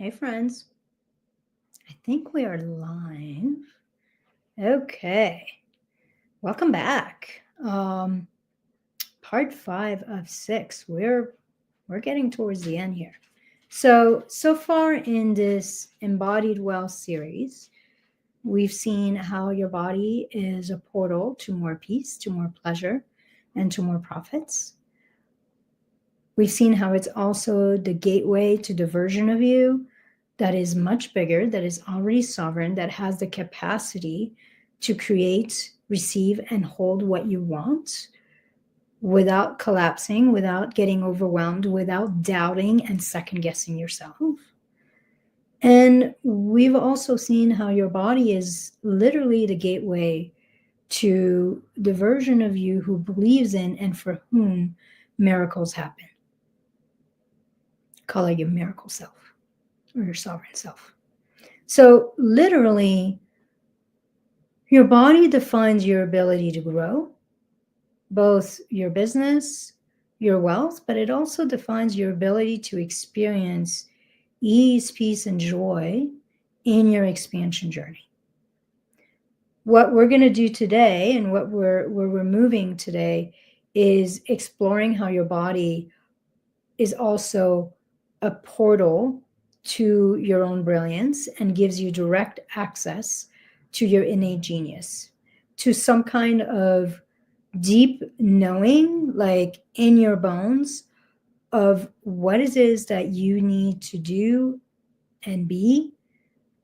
Hey, friends. I think we are live. Okay. Welcome back. Part 5 of 6. We're getting towards the end here. So far in this Embodied Wealth series, we've seen how your body is a portal to more peace, to more pleasure, and to more profits. We've seen how it's also the gateway to the version of you that is much bigger, that is already sovereign, that has the capacity to create, receive, and hold what you want without collapsing, without getting overwhelmed, without doubting and second guessing yourself. And we've also seen how your body is literally the gateway to the version of you who believes in and for whom miracles happen. Call it your miracle self or your sovereign self. So literally, your body defines your ability to grow, both your business, your wealth, but it also defines your ability to experience ease, peace, and joy in your expansion journey. What we're going to do today and what we're moving today is exploring how your body is also a portal to your own brilliance and gives you direct access to your innate genius, to some kind of deep knowing, like in your bones, of what it is that you need to do and be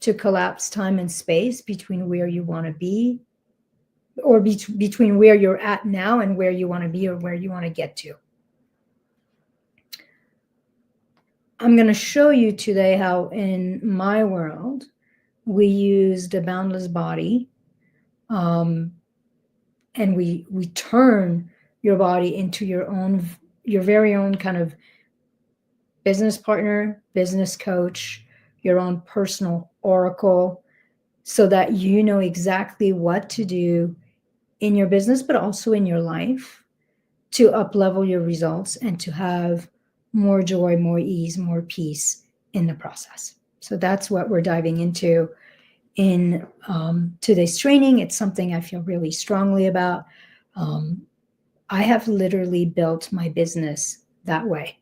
to collapse time and space between where you want to be, or between where you're at now and where you want to be or where you want to get to. I'm going to show you today how in my world we use the boundless body, and we turn your body into your very own kind of business partner, business coach, your own personal oracle, so that you know exactly what to do in your business, but also in your life to up-level your results and to have more joy, more ease, more peace in the process. So that's what we're diving into in today's training. It's something I feel really strongly about. I have literally built my business that way.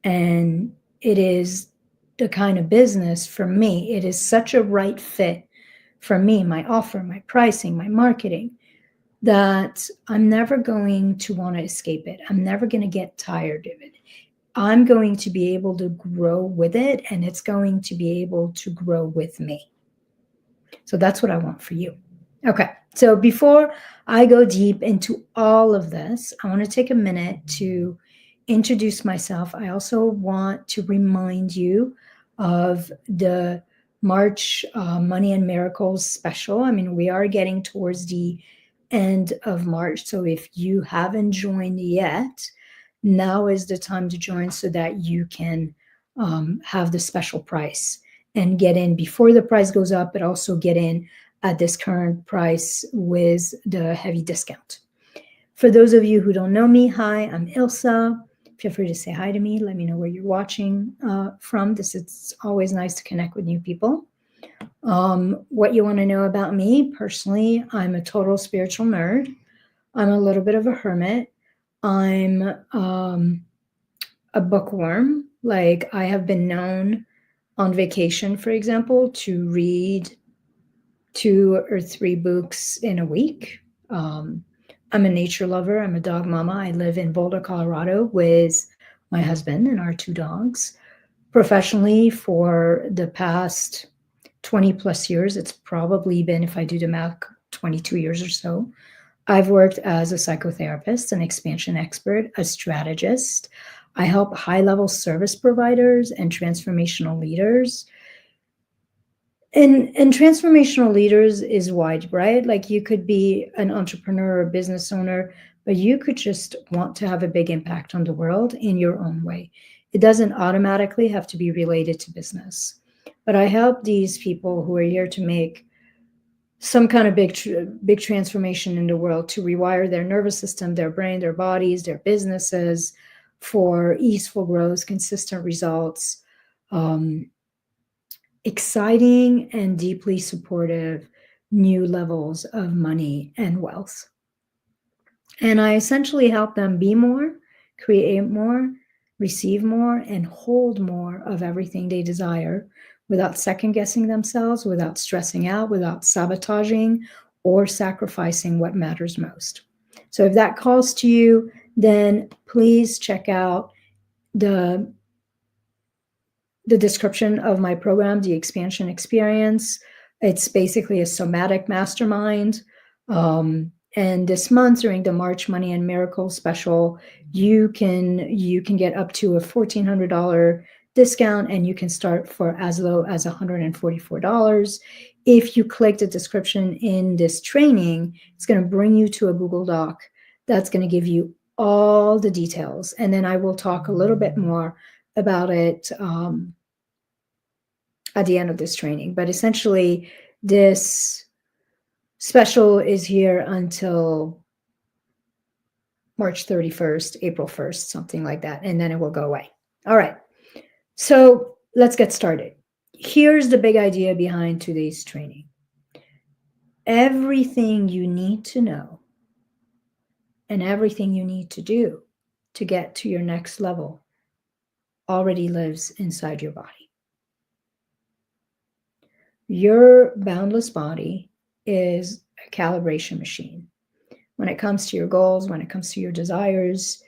And it is the kind of business for me, it is such a right fit for me, my offer, my pricing, my marketing, that I'm never going to want to escape it. I'm never going to get tired of it. I'm going to be able to grow with it, and it's going to be able to grow with me. So that's what I want for you. Okay, so before I go deep into all of this, I want to take a minute to introduce myself. I also want to remind you of the March Money and Miracles special. I mean, we are getting towards the end of March. So if you haven't joined yet, now is the time to join so that you can have the special price and get in before the price goes up, but also get in at this current price with the heavy discount. For those of you who don't know me, hi, I'm Ilsa. Feel free to say hi to me. Let me know where you're watching from. It's always nice to connect with new people. What you want to know about me personally, I'm a total spiritual nerd. I'm a little bit of a hermit. I'm a bookworm. Like, I have been known on vacation, for example, to read 2 or 3 books in a week. I'm a nature lover. I'm a dog mama. I live in Boulder, Colorado with my husband and our 2 dogs. Professionally, for the past 20 plus years, it's probably been, if I do the math, 22 years or so, I've worked as a psychotherapist, an expansion expert, a strategist. I help high-level service providers and transformational leaders. And transformational leaders is wide, right? Like, you could be an entrepreneur or a business owner, but you could just want to have a big impact on the world in your own way. It doesn't automatically have to be related to business. But I help these people who are here to make some kind of big transformation in the world, to rewire their nervous system, their brain, their bodies, their businesses for easeful growth, consistent results, exciting and deeply supportive new levels of money and wealth. And I essentially help them be more, create more, receive more, and hold more of everything they desire without second guessing themselves, without stressing out, without sabotaging or sacrificing what matters most. So if that calls to you, then please check out the description of my program, the Expansion Experience. It's basically a somatic mastermind. And this month, during the March Money and Miracles special, you can get up to a $1,400 discount, and you can start for as low as $144. If you click the description in this training, it's going to bring you to a Google Doc that's going to give you all the details. And then I will talk a little bit more about it at the end of this training. But essentially, this special is here until March 31st, April 1st, something like that, and then it will go away. All right, so let's get started. Here's the big idea behind today's training. Everything you need to know and everything you need to do to get to your next level already lives inside your body. Your boundless body is a calibration machine. When it comes to your goals, when it comes to your desires,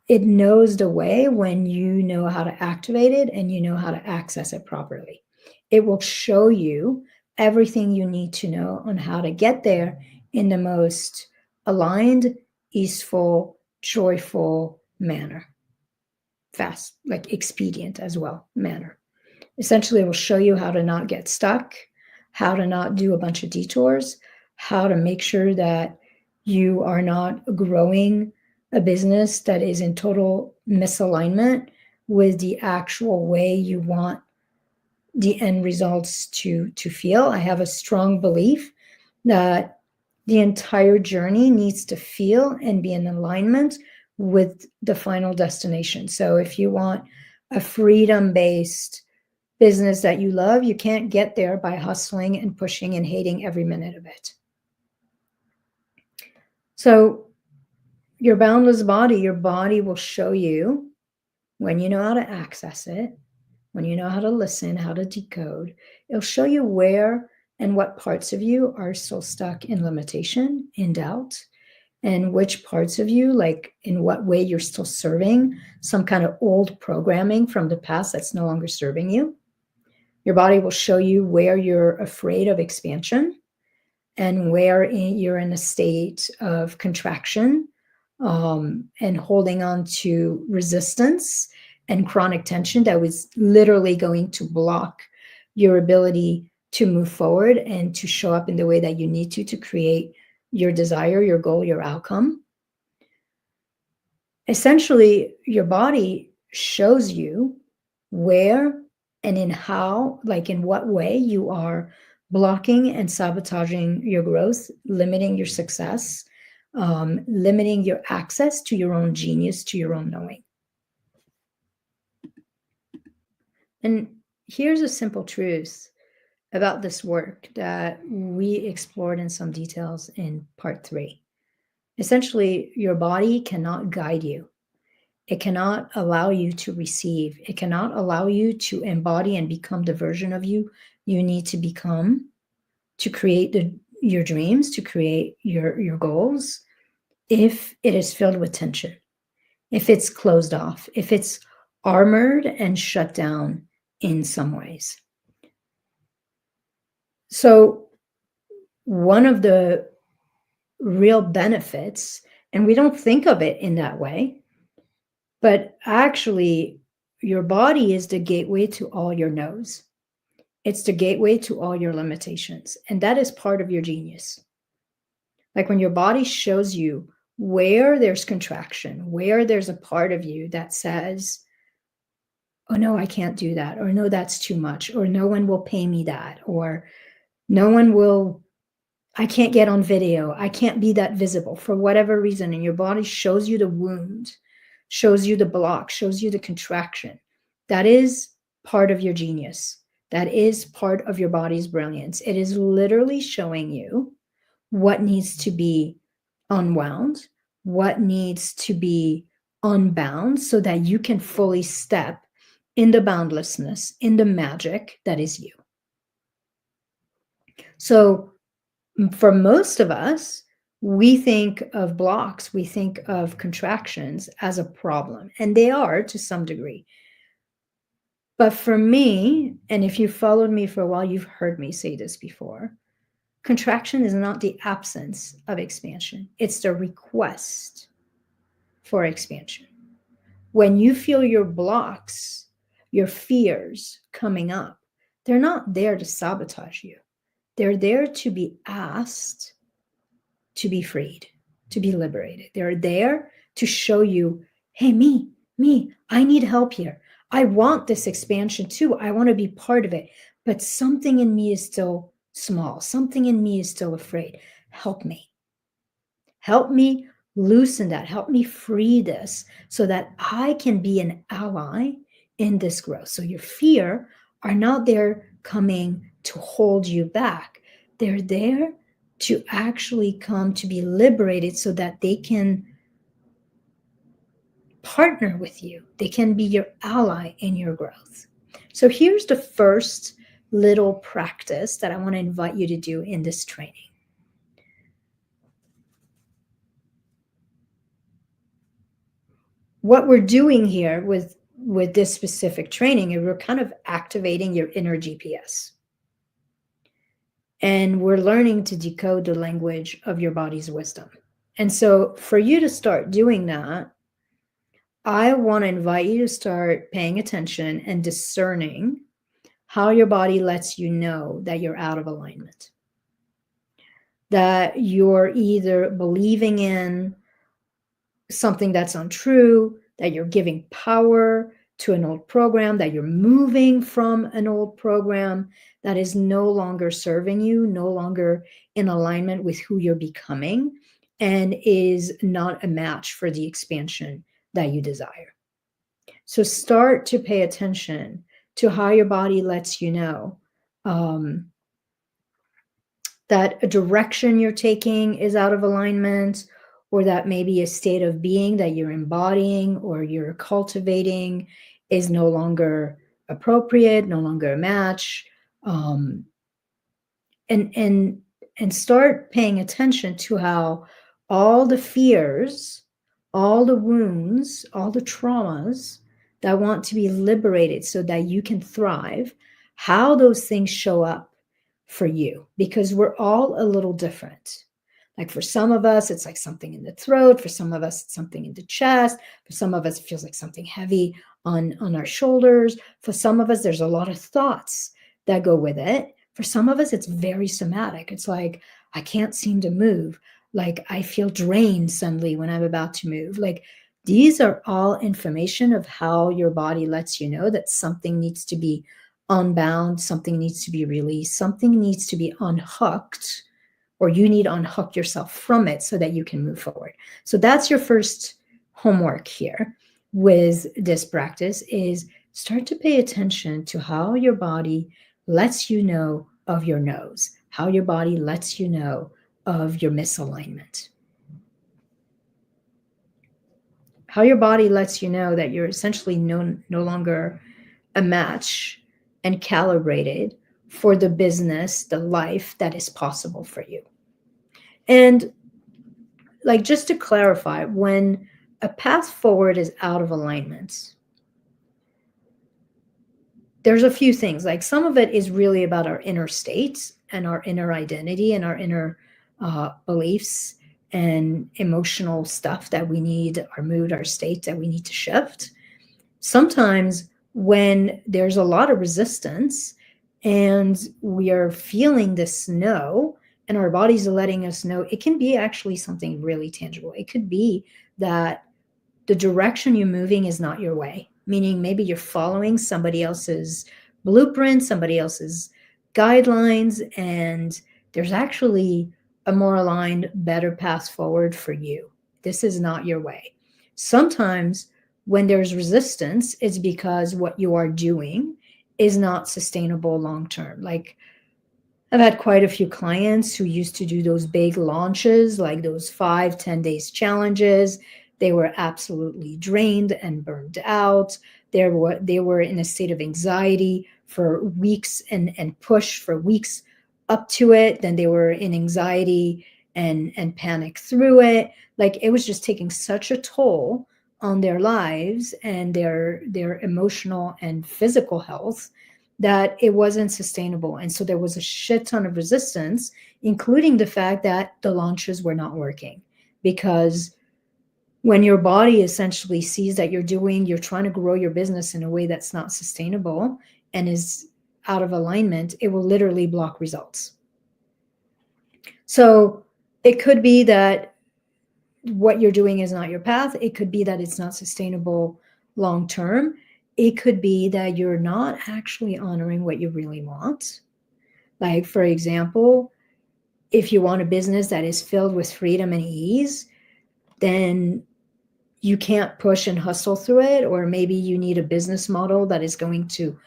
it knows the way when you know how to activate it and you know how to access it properly. It will show you everything you need to know on how to get there in the most aligned, easeful, joyful manner. Fast, like expedient as well manner. Essentially, it will show you how to not get stuck, how to not do a bunch of detours, how to make sure that you are not growing a business that is in total misalignment with the actual way you want the end results to feel. I have a strong belief that the entire journey needs to feel and be in alignment with the final destination. So if you want a freedom-based business that you love, you can't get there by hustling and pushing and hating every minute of it. So your boundless body, your body will show you when you know how to access it, when you know how to listen, how to decode, it'll show you where and what parts of you are still stuck in limitation, in doubt, and which parts of you, like in what way you're still serving some kind of old programming from the past that's no longer serving you. Your body will show you where you're afraid of expansion and where you're in a state of contraction and holding on to resistance and chronic tension that was literally going to block your ability to move forward and to show up in the way that you need to create your desire, your goal, your outcome. Essentially, your body shows you where and in how, like in what way you are blocking and sabotaging your growth, limiting your success, limiting your access to your own genius, to your own knowing. And here's a simple truth about this work that we explored in some details in part 3. Essentially, your body cannot guide you. It cannot allow you to receive. It cannot allow you to embody and become the version of you you need to become to create your dreams, to create your goals, if it is filled with tension, if it's closed off, if it's armored and shut down in some ways. So one of the real benefits, and we don't think of it in that way, but actually your body is the gateway to all your no's. It's the gateway to all your limitations. And that is part of your genius. Like when your body shows you where there's contraction, where there's a part of you that says, oh no, I can't do that, or no, that's too much, or no one will pay me that, or no one will, I can't get on video, I can't be that visible for whatever reason. And your body shows you the wound, shows you the block, shows you the contraction. That is part of your genius. That is part of your body's brilliance. It is literally showing you what needs to be unwound, what needs to be unbound so that you can fully step in the boundlessness, in the magic that is you. So, for most of us, we think of blocks, we think of contractions as a problem, and they are to some degree. But for me, and if you followed me for a while, you've heard me say this before, contraction is not the absence of expansion, it's the request for expansion. When you feel your blocks, your fears coming up, they're not there to sabotage you. They're there to be asked to be freed, to be liberated. They're there to show you, hey, me, I need help here. I want this expansion too. I want to be part of it. But something in me is still small. Something in me is still afraid. Help me. Help me loosen that. Help me free this so that I can be an ally in this growth. So your fear are not there coming to hold you back. They're there to actually come to be liberated so that they can partner with you. They can be your ally in your growth. So here's the first little practice that I want to invite you to do in this training. What we're doing here with this specific training is we're kind of activating your inner GPS. And we're learning to decode the language of your body's wisdom. And so for you to start doing that, I want to invite you to start paying attention and discerning how your body lets you know that you're out of alignment, that you're either believing in something that's untrue, that you're giving power to an old program, that you're moving from an old program that is no longer serving you, no longer in alignment with who you're becoming, and is not a match for the expansion that you desire. So start to pay attention to how your body lets you know that a direction you're taking is out of alignment, or that maybe a state of being that you're embodying or you're cultivating is no longer appropriate, no longer a match. And start paying attention to how all the fears, all the wounds, all the traumas that want to be liberated so that you can thrive, how those things show up for you, because we're all a little different. Like for some of us, it's like something in the throat. For some of us, it's something in the chest. For some of us, it feels like something heavy on our shoulders. For some of us, there's a lot of thoughts that go with it. For some of us, it's very somatic. It's like, I can't seem to move. Like I feel drained suddenly when I'm about to move. Like these are all information of how your body lets you know that something needs to be unbound, something needs to be released, something needs to be unhooked, or you need to unhook yourself from it so that you can move forward. So that's your first homework here with this practice, is start to pay attention to how your body lets you know of your no's, how your body lets you know of your misalignment, how your body lets you know that you're essentially no longer a match and calibrated for the business, the life that is possible for you. And like, just to clarify, when a path forward is out of alignment, there's a few things. Like some of it is really about our inner state and our inner identity and our inner beliefs and emotional stuff that we need, our mood, our state that we need to shift. Sometimes when there's a lot of resistance and we are feeling this no, and our bodies are letting us know, it can be actually something really tangible. It could be that the direction you're moving is not your way, meaning maybe you're following somebody else's blueprint, somebody else's guidelines, and there's actually a more aligned, better path forward for you. This is not your way. Sometimes when there's resistance, it's because what you are doing is not sustainable long term. Like, I've had quite a few clients who used to do those big launches, like those 5-10 days challenges. They were absolutely drained and burned out. They were in a state of anxiety for weeks and push for weeks up to it. Then they were in anxiety and panic through it. Like, it was just taking such a toll on their lives and their emotional and physical health that it wasn't sustainable. And so there was a shit ton of resistance, including the fact that the launches were not working. Because when your body essentially sees that you're trying to grow your business in a way that's not sustainable and is out of alignment, it will literally block results. So it could be that what you're doing is not your path. It could be that it's not sustainable long term. It could be that you're not actually honoring what you really want. Like, for example, if you want a business that is filled with freedom and ease, then you can't push and hustle through it. Or maybe you need a business model that is going to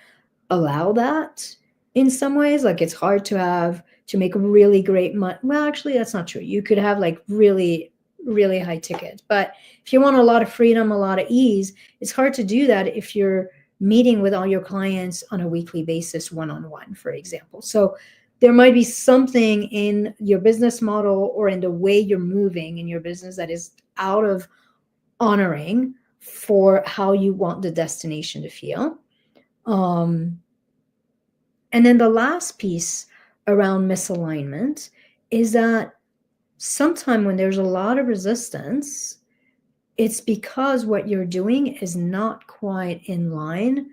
allow that in some ways. Like, it's hard to make really great money. Well, actually, that's not true. You could have like really high ticket. But if you want a lot of freedom, a lot of ease, it's hard to do that if you're meeting with all your clients on a weekly basis, one-on-one, for example. So there might be something in your business model or in the way you're moving in your business that is out of honoring for how you want the destination to feel. And then the last piece around misalignment is that sometimes when there's a lot of resistance, it's because what you're doing is not quite in line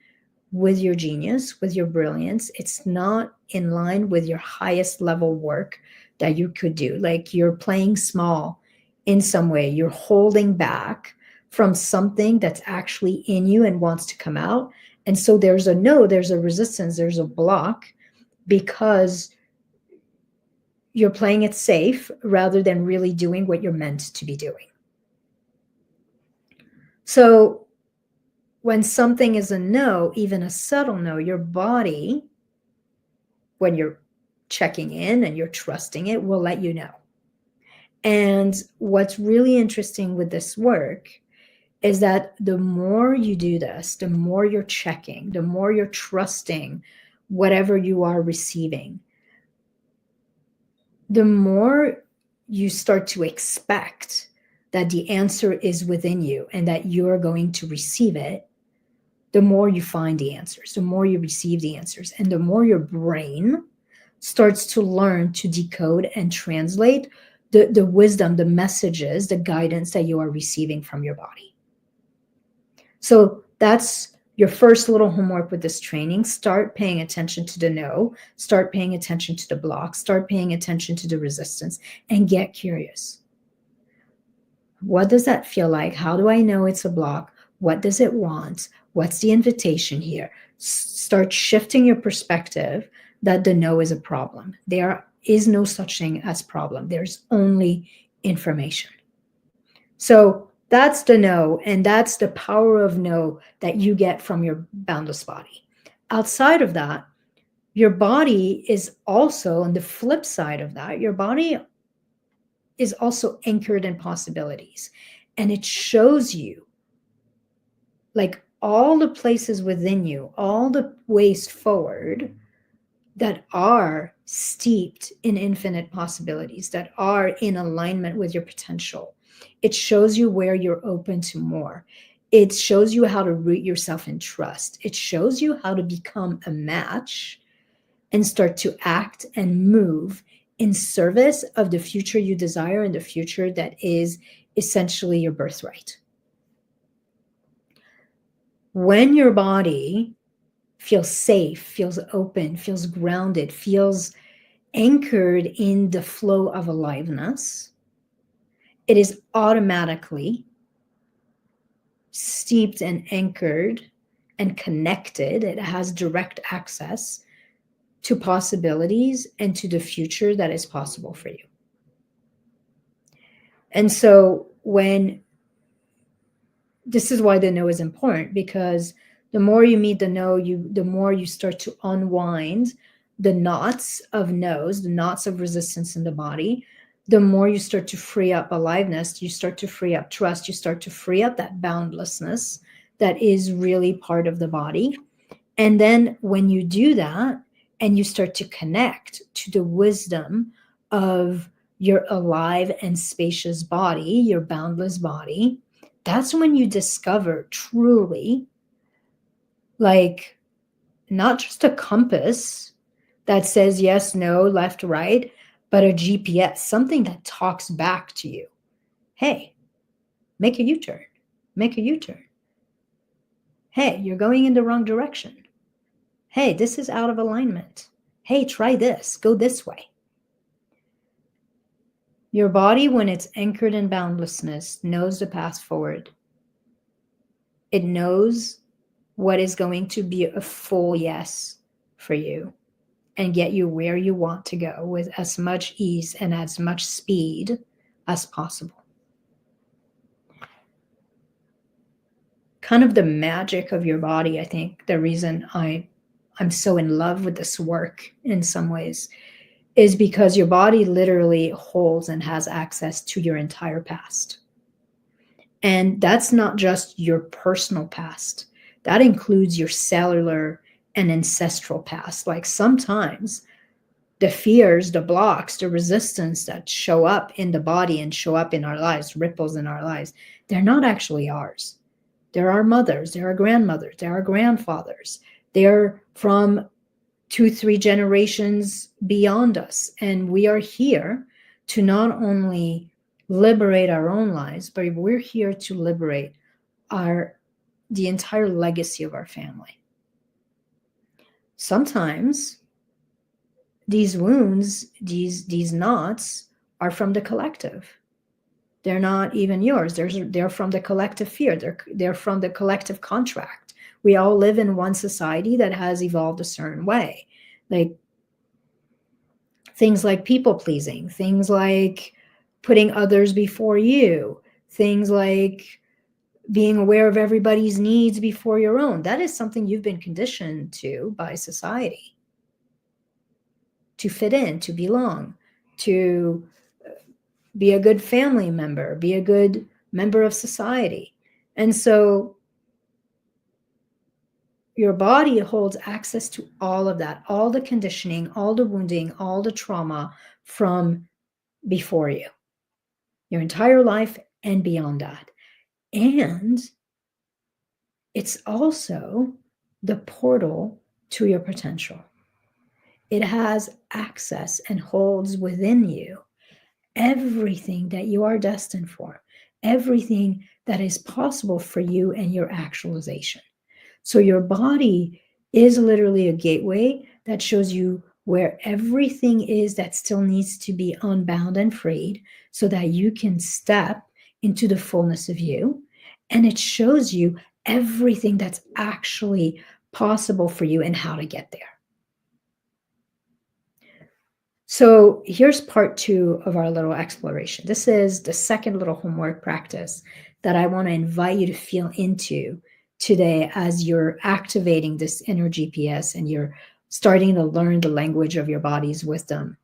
with your genius, with your brilliance. It's not in line with your highest level work that you could do. Like, you're playing small in some way. You're holding back from something that's actually in you and wants to come out. And so there's a resistance, there's a block, because you're playing it safe rather than really doing what you're meant to be doing. So when something is a no, even a subtle no, your body, when you're checking in and you're trusting it, will let you know. And what's really interesting with this work is that the more you do this, the more you're checking, the more you're trusting whatever you are receiving, the more you start to expect that the answer is within you and that you're going to receive it, the more you find the answers, the more you receive the answers, and the more your brain starts to learn to decode and translate the wisdom, the messages, the guidance that you are receiving from your body. So that's your first little homework with this training. Start paying attention to the no, start paying attention to the block, start paying attention to the resistance, and get curious. What does that feel like? How do I know it's a block? What does it want? What's the invitation here? Start shifting your perspective that the no is a problem. There is no such thing as problem. There's only information. So that's the no, and that's the power of no that you get from your boundless body. Outside of that, your body is also, on the flip side of that, your body is also anchored in possibilities. And it shows you, like, all the places within you, all the ways forward that are steeped in infinite possibilities, that are in alignment with your potential. It shows you where you're open to more. It shows you how to root yourself in trust. It shows you how to become a match and start to act and move in service of the future you desire and the future that is essentially your birthright. When your body feels safe, feels open, feels grounded, feels anchored in the flow of aliveness, it is automatically steeped and anchored and connected. It has direct access to possibilities and to the future that is possible for you. And so when this is why the no is important, because the more you meet the no, the more you start to unwind the knots of no's, the knots of resistance in the body. The more you start to free up aliveness, you start to free up trust, you start to free up that boundlessness that is really part of the body. And then when you do that and you start to connect to the wisdom of your alive and spacious body, your boundless body, that's when you discover truly, like, not just a compass that says yes, no, left, right, but a GPS, something that talks back to you. Hey, make a U-turn, make a U-turn. Hey, you're going in the wrong direction. Hey, this is out of alignment. Hey, try this, go this way. Your body, when it's anchored in boundlessness, knows the path forward. It knows what is going to be a full yes for you and get you where you want to go with as much ease and as much speed as possible. Kind of the magic of your body, I think, the reason I'm so in love with this work in some ways, is because your body literally holds and has access to your entire past. And that's not just your personal past. That includes your cellular and ancestral past. Like sometimes the fears, the blocks, the resistance that show up in the body and show up in our lives, ripples in our lives, they're not actually ours. They're our mothers, they're our grandmothers, they're our grandfathers. They're from 2-3 generations beyond us. And we are here to not only liberate our own lives, but we're here to liberate the entire legacy of our family. Sometimes these wounds, these knots are from the collective. They're not even yours. They're from the collective fear. They're from the collective contract. We all live in one society that has evolved a certain way. Like things like people pleasing, things like putting others before you, things like being aware of everybody's needs before your own. That is something you've been conditioned to by society. To fit in, to belong, to be a good family member, be a good member of society. And so your body holds access to all of that, all the conditioning, all the wounding, all the trauma from before you, your entire life and beyond that. And it's also the portal to your potential. It has access and holds within you everything that you are destined for, everything that is possible for you and your actualization. So your body is literally a gateway that shows you where everything is that still needs to be unbound and freed so that you can step into the fullness of you. And it shows you everything that's actually possible for you and how to get there. So here's part 2 of our little exploration. This is the second little homework practice that I want to invite you to feel into today as you're activating this inner GPS and you're starting to learn the language of your body's wisdom.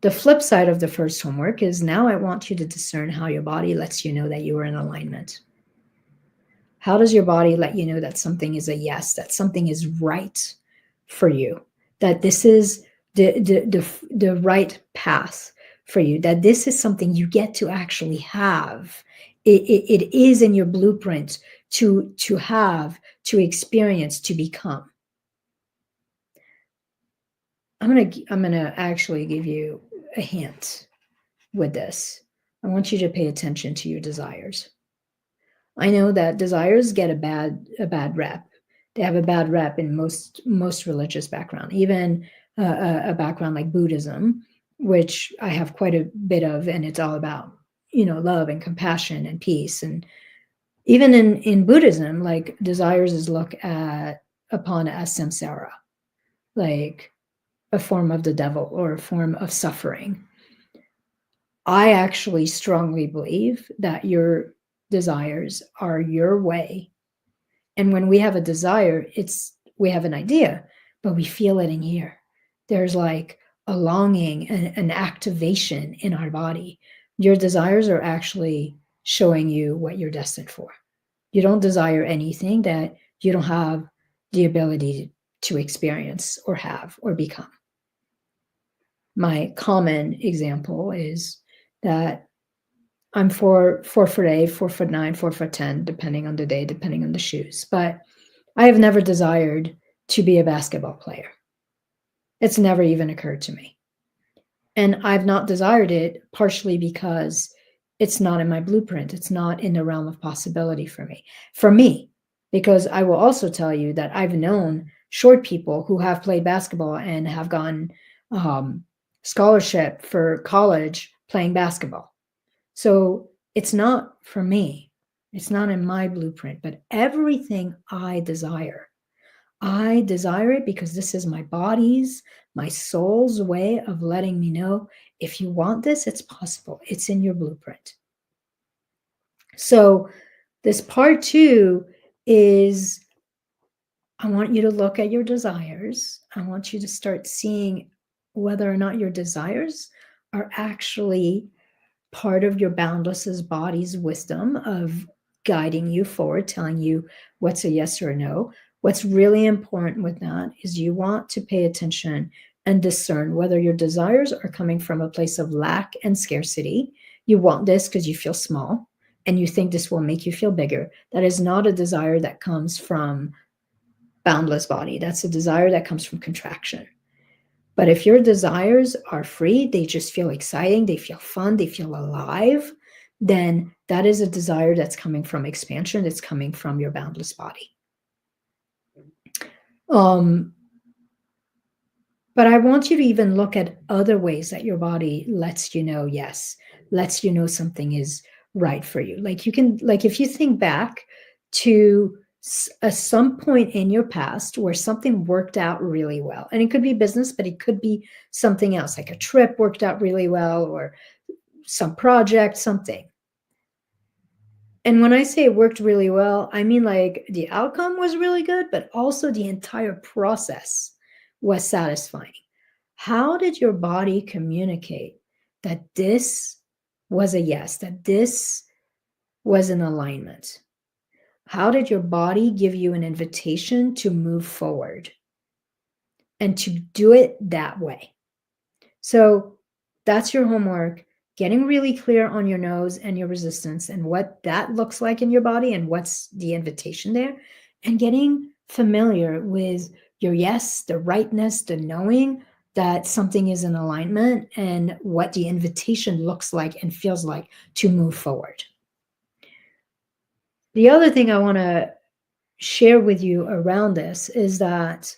The flip side of the first homework is now I want you to discern how your body lets you know that you are in alignment. How does your body let you know that something is a yes, that something is right for you, that this is the right path for you, that this is something you get to actually have? It is in your blueprint to have, to experience, to become. I'm gonna actually give you a hint with this. I want you to pay attention to your desires. I know that desires get a bad rep. They have a bad rep in most religious background, even a background like Buddhism, which I have quite a bit of, and it's all about, love and compassion and peace. And even in Buddhism, like desires is looked upon as samsara, like a form of the devil or a form of suffering. I actually strongly believe that your desires are your way. And when we have a desire, we have an idea, but we feel it in here. There's like a longing and an activation in our body. Your desires are actually showing you what you're destined for. You don't desire anything that you don't have the ability to experience or have or become. My common example is that I'm 4'8", 4'9", 4'10", depending on the day, depending on the shoes. But I have never desired to be a basketball player. It's never even occurred to me. And I've not desired it partially because it's not in my blueprint. It's not in the realm of possibility for me. Because I will also tell you that I've known short people who have played basketball and have gotten scholarship for college playing basketball. So it's not for me. It's not in my blueprint, but everything I desire it because this is my body's, my soul's way of letting me know, if you want this, it's possible. It's in your blueprint. So this part 2 is, I want you to look at your desires. I want you to start seeing whether or not your desires are actually part of your Boundless's body's wisdom of guiding you forward, telling you what's a yes or a no. What's really important with that is you want to pay attention and discern whether your desires are coming from a place of lack and scarcity. You want this because you feel small and you think this will make you feel bigger. That is not a desire that comes from Boundless body. That's a desire that comes from contraction. But if your desires are free, they just feel exciting, they feel fun, they feel alive, then that is a desire that's coming from expansion, it's coming from your boundless body. But I want you to even look at other ways that your body lets you know, yes, lets you know something is right for you. Like if you think back to some point in your past where something worked out really well, and it could be business, but it could be something else, like a trip worked out really well, or some project, something. And when I say it worked really well, I mean like the outcome was really good, but also the entire process was satisfying. How did your body communicate that this was a yes, that this was an alignment? How did your body give you an invitation to move forward and to do it that way? So that's your homework, getting really clear on your nose and your resistance and what that looks like in your body and what's the invitation there, and getting familiar with your yes, the rightness, the knowing that something is in alignment and what the invitation looks like and feels like to move forward. The other thing I want to share with you around this is that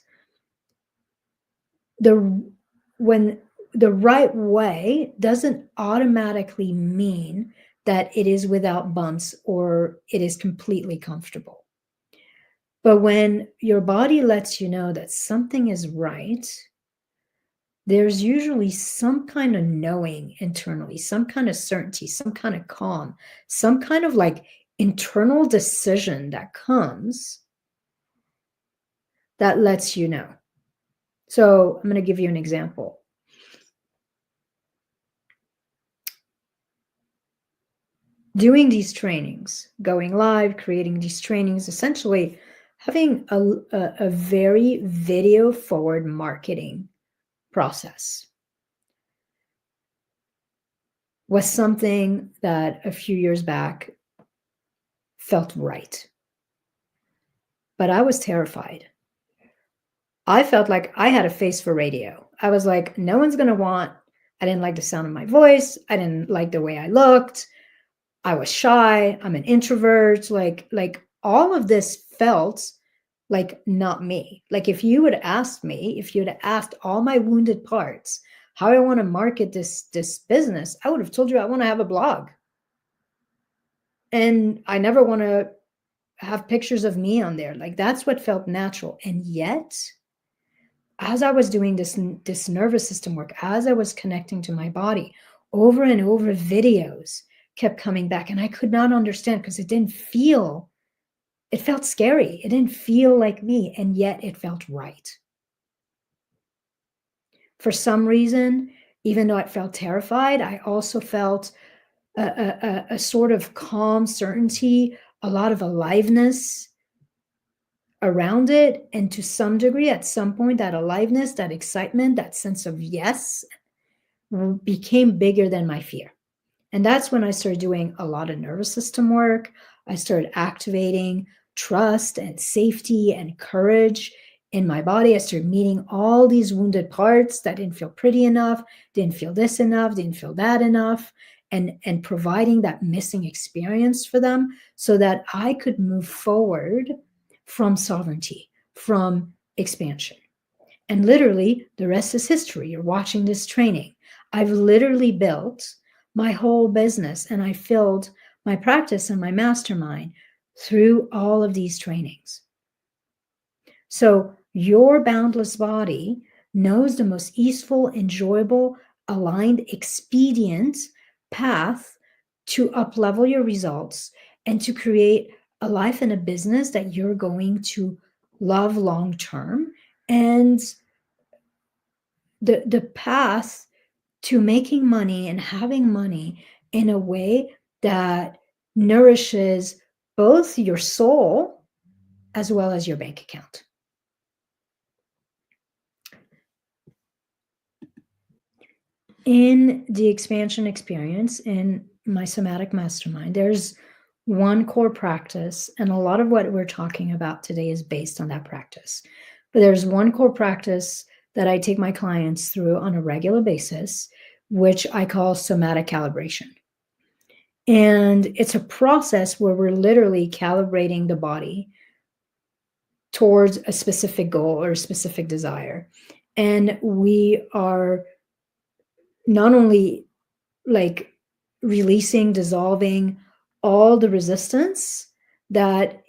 when the right way doesn't automatically mean that it is without bumps or it is completely comfortable. But when your body lets you know that something is right, there's usually some kind of knowing internally, some kind of certainty, some kind of calm, some kind of like internal decision that comes that lets you know. So I'm going to give you an example. Doing these trainings, going live, creating these trainings, essentially having a very video forward marketing process was something that a few years back felt right. But I was terrified. I felt like I had a face for radio. I was like, no one's going to want, I didn't like the sound of my voice. I didn't like the way I looked. I was shy. I'm an introvert. Like all of this felt like not me. Like if you had asked me, if you had asked all my wounded parts, how I want to market this business, I would have told you I want to have a blog. And I never want to have pictures of me on there. Like that's what felt natural. And yet, as I was doing this nervous system work, as I was connecting to my body, over and over videos kept coming back. And I could not understand because it felt scary. It didn't feel like me. And yet it felt right. For some reason, even though I felt terrified, I also felt a sort of calm certainty, a lot of aliveness around it. And to some degree, at some point, that aliveness, that excitement, that sense of yes became bigger than my fear. And that's when I started doing a lot of nervous system work. I started activating trust and safety and courage in my body. I started meeting all these wounded parts that didn't feel pretty enough, didn't feel this enough, didn't feel that enough, and providing that missing experience for them so that I could move forward from sovereignty, from expansion. And literally, the rest is history. You're watching this training. I've literally built my whole business and I filled my practice and my mastermind through all of these trainings. So your boundless body knows the most easeful, enjoyable, aligned, expedient path to up-level your results and to create a life and a business that you're going to love long term. And the path to making money and having money in a way that nourishes both your soul as well as your bank account. In the expansion experience in my somatic mastermind, there's one core practice, and a lot of what we're talking about today is based on that practice. But there's one core practice that I take my clients through on a regular basis, which I call somatic calibration. And it's a process where we're literally calibrating the body towards a specific goal or a specific desire. And we are not only like releasing, dissolving all the resistance that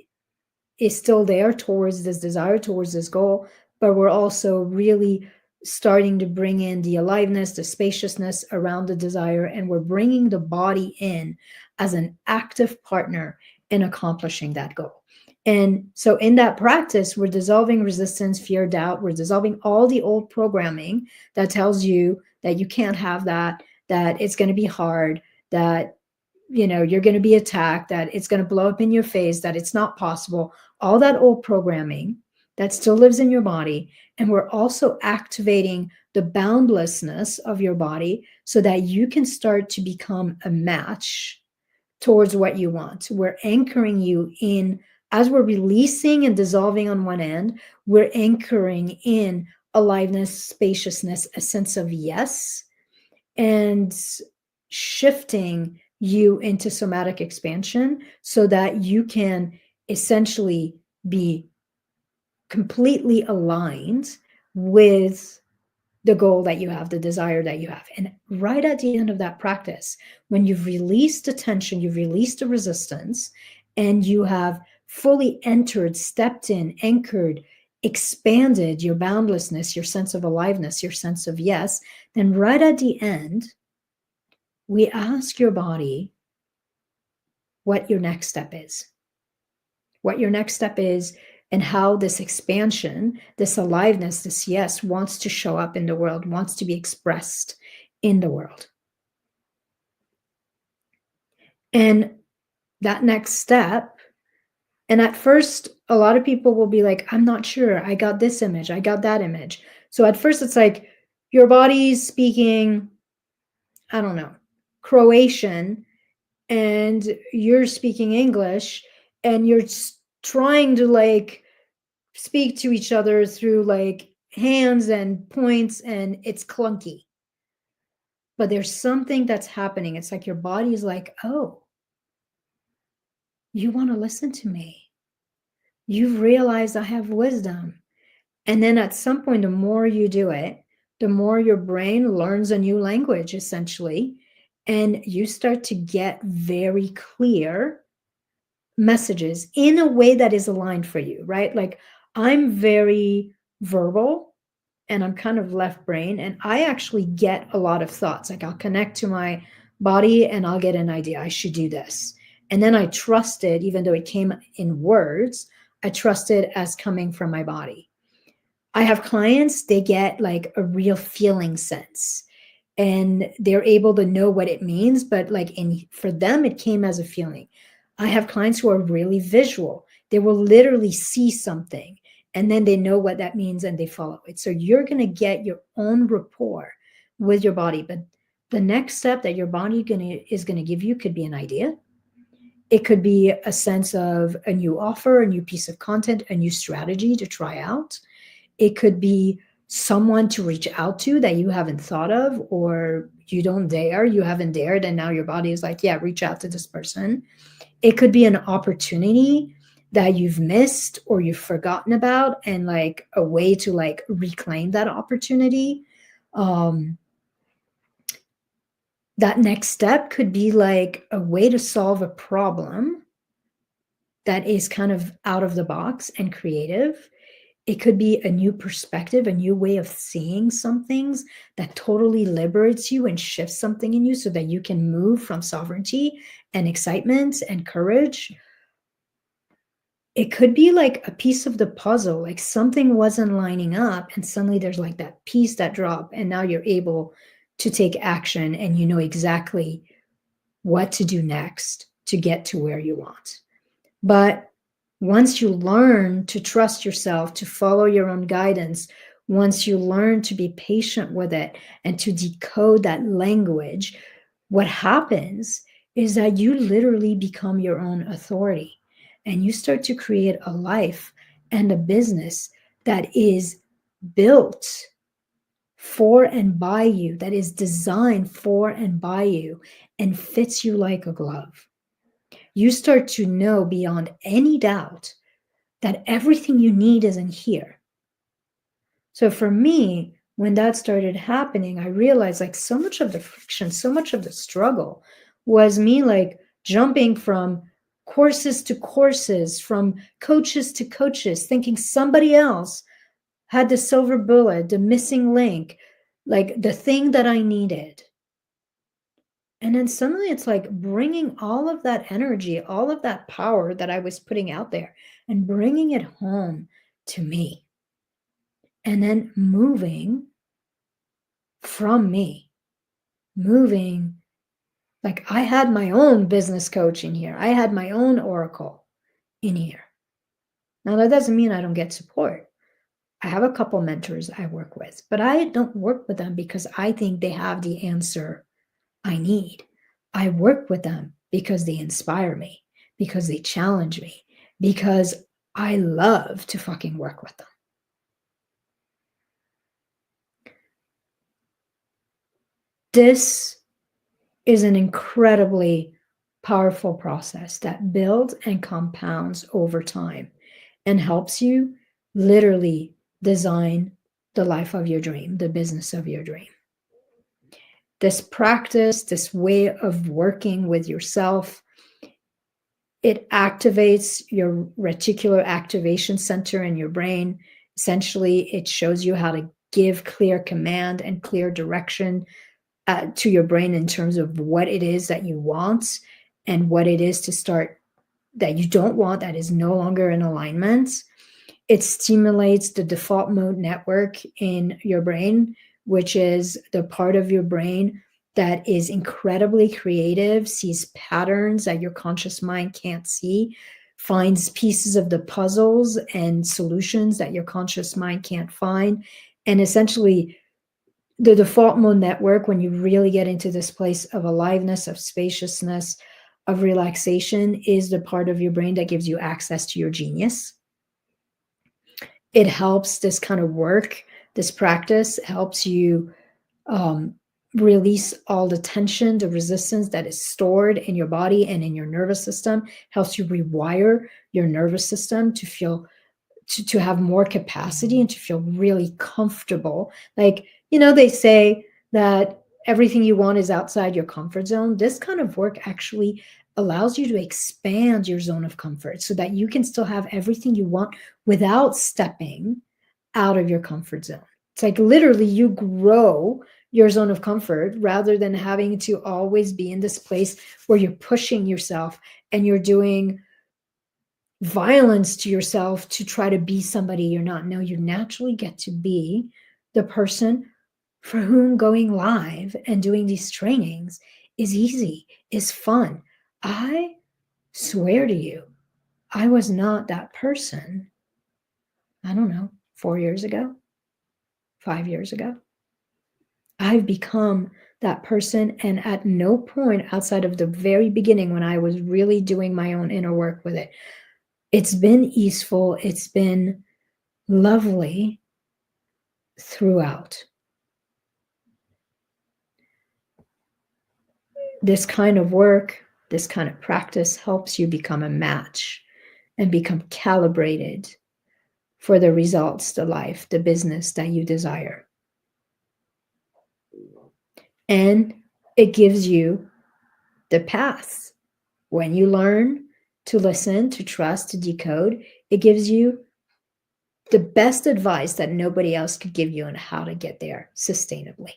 is still there towards this desire, towards this goal, but we're also really starting to bring in the aliveness, the spaciousness around the desire, and we're bringing the body in as an active partner in accomplishing that goal. And so in that practice, we're dissolving resistance, fear, doubt. We're dissolving all the old programming that tells you that you can't have that it's going to be hard, that you're going to be attacked, that it's going to blow up in your face, that it's not possible, all that old programming that still lives in your body. And we're also activating the boundlessness of your body so that you can start to become a match towards what you want. We're anchoring you in, as we're releasing and dissolving on one end, we're anchoring in aliveness, spaciousness, a sense of yes, and shifting you into somatic expansion so that you can essentially be completely aligned with the goal that you have, the desire that you have. And right at the end of that practice, when you've released the tension, you've released the resistance, and you have fully entered, stepped in, anchored, expanded your boundlessness, your sense of aliveness, your sense of yes, then right at the end, we ask your body what your next step is. What your next step is and how this expansion, this aliveness, this yes wants to show up in the world, wants to be expressed in the world. And that next step, and at first, a lot of people will be like, I'm not sure. I got this image. I got that image. So at first it's like your body's speaking, I don't know, Croatian, and you're speaking English, and you're trying to like speak to each other through like hands and points, and it's clunky. But there's something that's happening. It's like your body is like, oh, you want to listen to me. You've realized I have wisdom. And then at some point, the more you do it, the more your brain learns a new language, essentially. And you start to get very clear messages in a way that is aligned for you, right? Like I'm very verbal and I'm kind of left brain, and I actually get a lot of thoughts. Like I'll connect to my body, and I'll get an idea. I should do this. And then I trust it, even though it came in words, I trust it as coming from my body. I have clients, they get like a real feeling sense and they're able to know what it means, but like for them, it came as a feeling. I have clients who are really visual. They will literally see something and then they know what that means and they follow it. So you're going to get your own rapport with your body. But the next step that your body is going to give you could be an idea. It could be a sense of a new offer, a new piece of content, a new strategy to try out. It could be someone to reach out to that you haven't thought of, or you haven't dared, and now your body is like, yeah, reach out to this person. It could be an opportunity that you've missed or you've forgotten about, and like a way to like reclaim that opportunity. That next step could be like a way to solve a problem that is kind of out of the box and creative. It could be a new perspective, a new way of seeing some things that totally liberates you and shifts something in you so that you can move from sovereignty and excitement and courage. It could be like a piece of the puzzle, like something wasn't lining up and suddenly there's like that piece that dropped and now you're able to take action and you know exactly what to do next to get to where you want. But once you learn to trust yourself, to follow your own guidance, once you learn to be patient with it and to decode that language, what happens is that you literally become your own authority and you start to create a life and a business that is built for and by you, that is designed for and by you and fits you like a glove. You start to know beyond any doubt that everything you need is in here. So for me, when that started happening, I realized like so much of the friction, so much of the struggle was me like jumping from courses to courses, from coaches to coaches, thinking somebody else had the silver bullet, the missing link, like the thing that I needed. And then suddenly it's like bringing all of that energy, all of that power that I was putting out there and bringing it home to me. And then moving from me, moving like I had my own business coach in here. I had my own oracle in here. Now, that doesn't mean I don't get support. I have a couple mentors I work with, but I don't work with them because I think they have the answer I need. I work with them because they inspire me, because they challenge me, because I love to fucking work with them. This is an incredibly powerful process that builds and compounds over time and helps you literally design the life of your dream, the business of your dream. This practice, this way of working with yourself, it activates your reticular activation center in your brain. Essentially, it shows you how to give clear command and clear direction to your brain in terms of what it is that you want and what it is to start that you don't want, that is no longer in alignment. It stimulates the default mode network in your brain, which is the part of your brain that is incredibly creative, sees patterns that your conscious mind can't see, finds pieces of the puzzles and solutions that your conscious mind can't find. And essentially, the default mode network, when you really get into this place of aliveness, of spaciousness, of relaxation, is the part of your brain that gives you access to your genius. It helps this kind of work, this practice helps you release all the tension, the resistance that is stored in your body and in your nervous system, helps you rewire your nervous system to feel to have more capacity and to feel really comfortable. Like, they say that everything you want is outside your comfort zone. This kind of work actually allows you to expand your zone of comfort so that you can still have everything you want without stepping out of your comfort zone. It's like literally you grow your zone of comfort rather than having to always be in this place where you're pushing yourself and you're doing violence to yourself to try to be somebody you're not. No, you naturally get to be the person for whom going live and doing these trainings is easy, is fun. I swear to you, I was not that person, I don't know, 4 years ago, 5 years ago. I've become that person. And at no point outside of the very beginning, when I was really doing my own inner work with it, it's been easeful. It's been lovely throughout. This kind of work, this kind of practice helps you become a match and become calibrated for the results, the life, the business that you desire. And it gives you the path. When you learn to listen, to trust, to decode, it gives you the best advice that nobody else could give you on how to get there sustainably.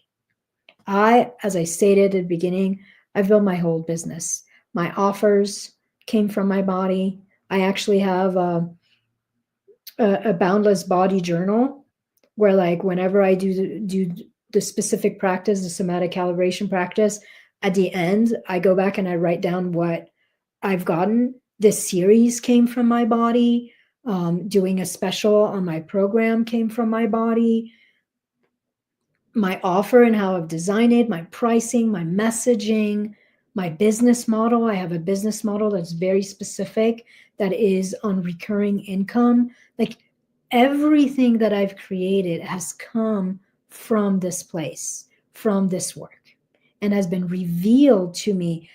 As I stated at the beginning, I've built my whole business. My offers came from my body. I actually have a Boundless body journal where, like, whenever I do the specific practice, the somatic calibration practice, at the end, I go back and I write down what I've gotten. This series came from my body. Doing a special on my program came from my body. My offer and how I've designed it, my pricing, my messaging, my business model. I have a business model that's very specific, that is on recurring income. Like, everything that I've created has come from this place, from this work, and has been revealed to me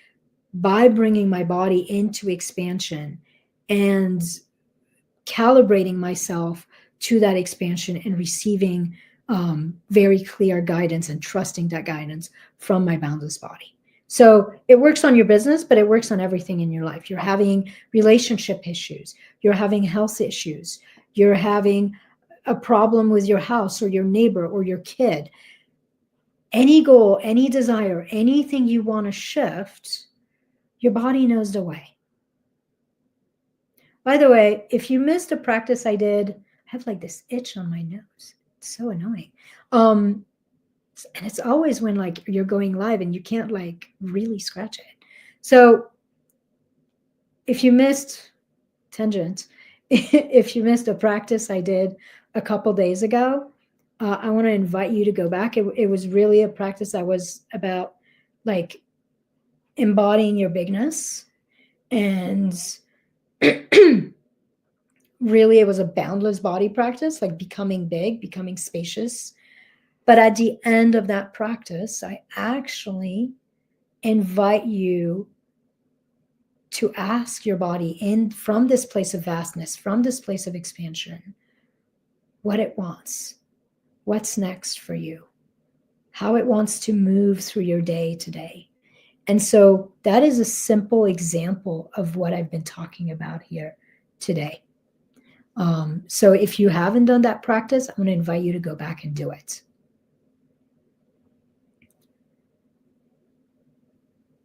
by bringing my body into expansion and calibrating myself to that expansion and receiving very clear guidance and trusting that guidance from my boundless body. So it works on your business, but it works on everything in your life. You're having relationship issues, you're having health issues, you're having a problem with your house or your neighbor or your kid. Any goal, any desire, anything you want to shift, your body knows the way. By the way, if you missed a practice I did, I have like this itch on my nose. It's so annoying. And it's always when, like, you're going live and you can't, like, really scratch it. So if you missed tangent, if you missed a practice I did a couple days ago, I want to invite you to go back. It was really a practice that was about, like, embodying your bigness, and really it was a boundless body practice, like becoming big, becoming spacious. But at the end of that practice, I actually invite you to ask your body, in from this place of vastness, from this place of expansion, what it wants, what's next for you, how it wants to move through your day today. And so that is a simple example of what I've been talking about here today. So if you haven't done that practice, I'm going to invite you to go back and do it.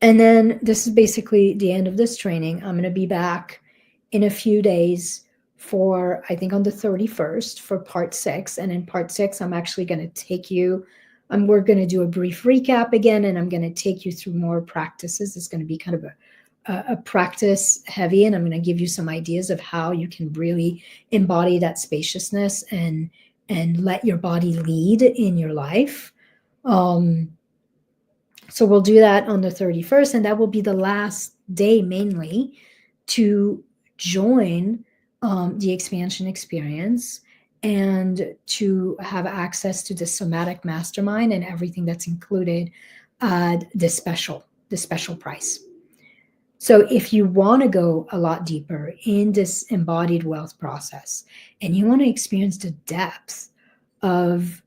And then this is basically the end of this training. I'm going to be back in a few days for, I think, on the 31st for part 6. And in part 6, I'm actually going to take you, we're going to do a brief recap again, and I'm going to take you through more practices. It's going to be kind of a practice heavy, and I'm going to give you some ideas of how you can really embody that spaciousness and let your body lead in your life. So we'll do that on the 31st, and that will be the last day mainly to join the expansion experience and to have access to the somatic mastermind and everything that's included at the special price. So if you want to go a lot deeper in this embodied wealth process, and you want to experience the depth of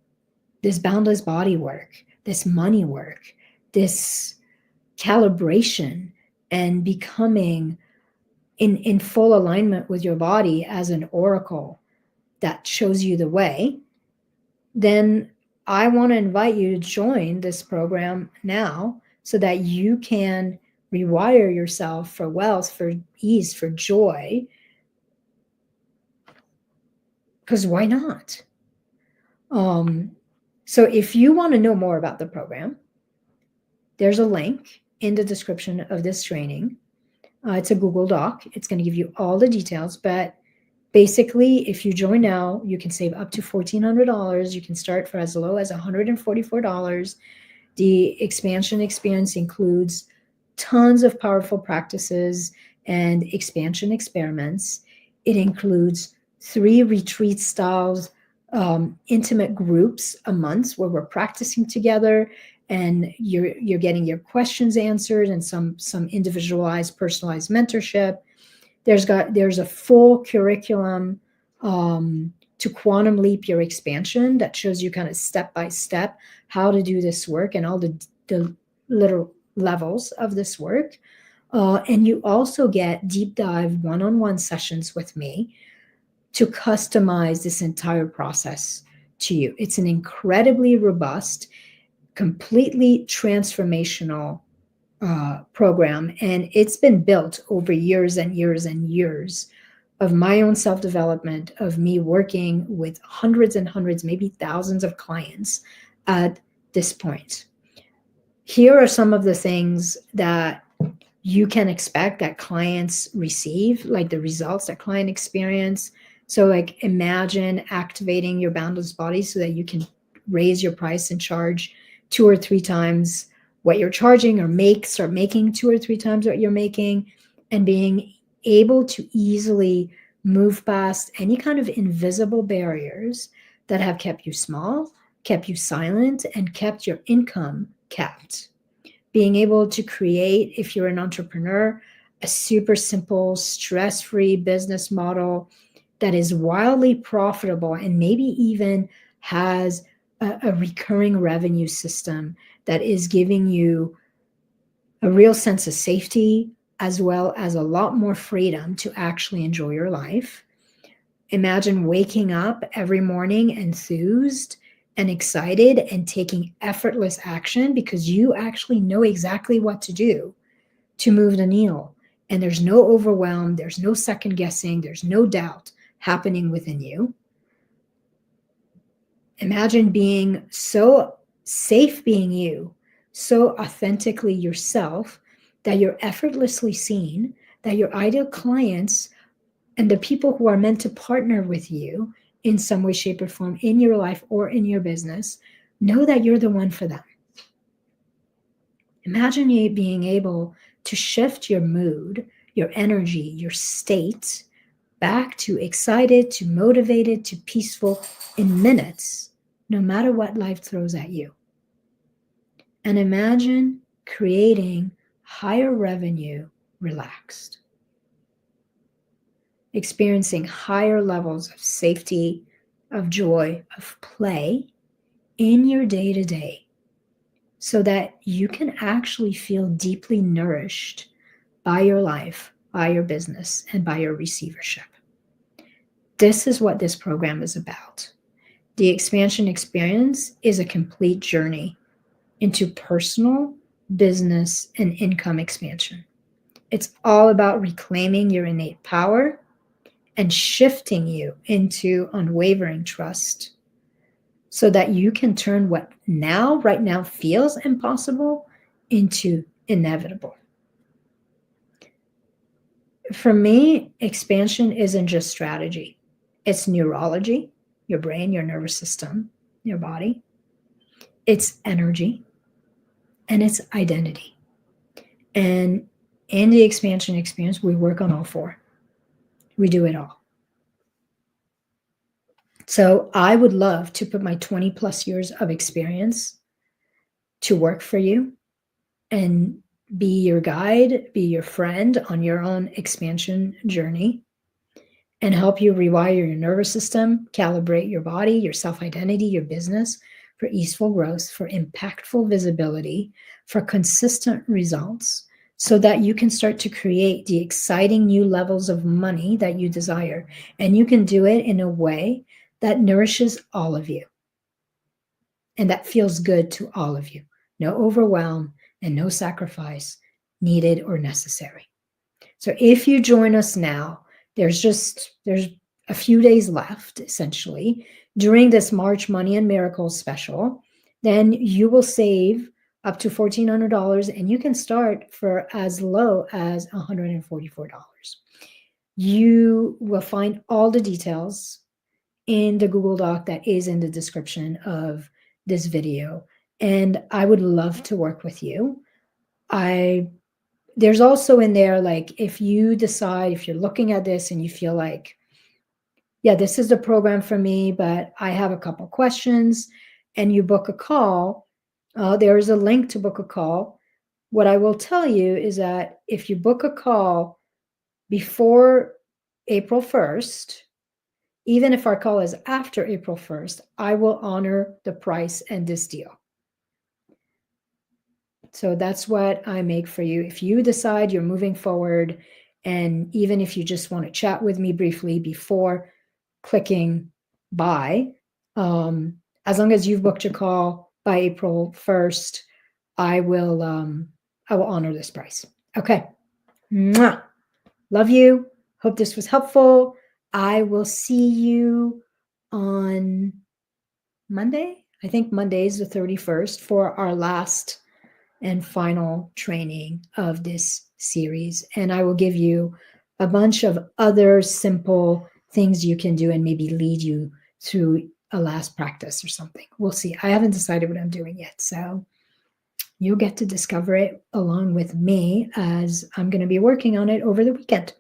this boundless body work, this money work, this calibration, and becoming in full alignment with your body as an oracle that shows you the way, then I want to invite you to join this program now so that you can rewire yourself for wealth, for ease, for joy. Because why not? So if you want to know more about the program, there's a link in the description of this training. It's a Google Doc. It's going to give you all the details, but basically, if you join now, you can save up to $1,400. You can start for as low as $144. The expansion experience includes tons of powerful practices and expansion experiments. It includes 3 retreat styles, intimate groups a month where we're practicing together, and you're getting your questions answered, and some individualized, personalized mentorship. There's a full curriculum to quantum leap your expansion that shows you kind of step by step how to do this work and all the little levels of this work. And you also get deep dive one-on-one sessions with me to customize this entire process to you. It's an incredibly robust, completely transformational program, and it's been built over years and years and years of my own self-development, of me working with hundreds and hundreds, maybe thousands of clients at this point. Here are some of the things that you can expect that clients receive, like the results that client experience. So like imagine activating your boundless body so that you can raise your price and charge 2 or 3 times what you're charging, or start making 2 or 3 times what you're making, and being able to easily move past any kind of invisible barriers that have kept you small, kept you silent, and kept your income capped. Being able to create, if you're an entrepreneur, a super simple, stress-free business model that is wildly profitable and maybe even has a recurring revenue system that is giving you a real sense of safety, as well as a lot more freedom to actually enjoy your life. Imagine waking up every morning enthused and excited and taking effortless action because you actually know exactly what to do to move the needle. And there's no overwhelm, there's no second guessing, there's no doubt happening within you. Imagine being so safe being you, so authentically yourself, that you're effortlessly seen, that your ideal clients and the people who are meant to partner with you in some way, shape, or form in your life or in your business know that you're the one for them. Imagine you being able to shift your mood, your energy, your state back to excited, to motivated, to peaceful in minutes, no matter what life throws at you. And imagine creating higher revenue relaxed, experiencing higher levels of safety, of joy, of play in your day-to-day, so that you can actually feel deeply nourished by your life, by your business, and by your receivership. This is what this program is about. The expansion experience is a complete journey into personal, business, and income expansion. It's all about reclaiming your innate power and shifting you into unwavering trust so that you can turn what right now feels impossible into inevitable. For me, expansion isn't just strategy. It's neurology, your brain, your nervous system, your body. It's energy, and it's identity. And in the expansion experience, we work on all 4. We do it all. So I would love to put my 20 plus years of experience to work for you and be your guide, be your friend on your own expansion journey, and help you rewire your nervous system, calibrate your body, your self-identity, your business for easeful growth, for impactful visibility, for consistent results, so that you can start to create the exciting new levels of money that you desire. And you can do it in a way that nourishes all of you. and that feels good to all of you. No overwhelm and no sacrifice needed or necessary. So if you join us now, there's a few days left, essentially, during this March Money and Miracles special. Then you will save up to $1,400, and you can start for as low as $144. You will find all the details in the Google Doc that is in the description of this video. And I would love to work with you. There's also in there, like, if you decide, if you're looking at this and you feel like, yeah, this is the program for me, but I have a couple questions, and you book a call, there is a link to book a call. What I will tell you is that if you book a call before April 1st, even if our call is after April 1st, I will honor the price and this deal. So that's what I make for you. If you decide you're moving forward, and even if you just want to chat with me briefly before clicking buy, as long as you've booked your call by April 1st, I will honor this price. Okay. Mwah. Love you. Hope this was helpful. I will see you on Monday. I think Monday is the 31st for our last and final training of this series. And I will give you a bunch of other simple things you can do and maybe lead you through a last practice or something. We'll see. I haven't decided what I'm doing yet. So you'll get to discover it along with me as I'm going to be working on it over the weekend.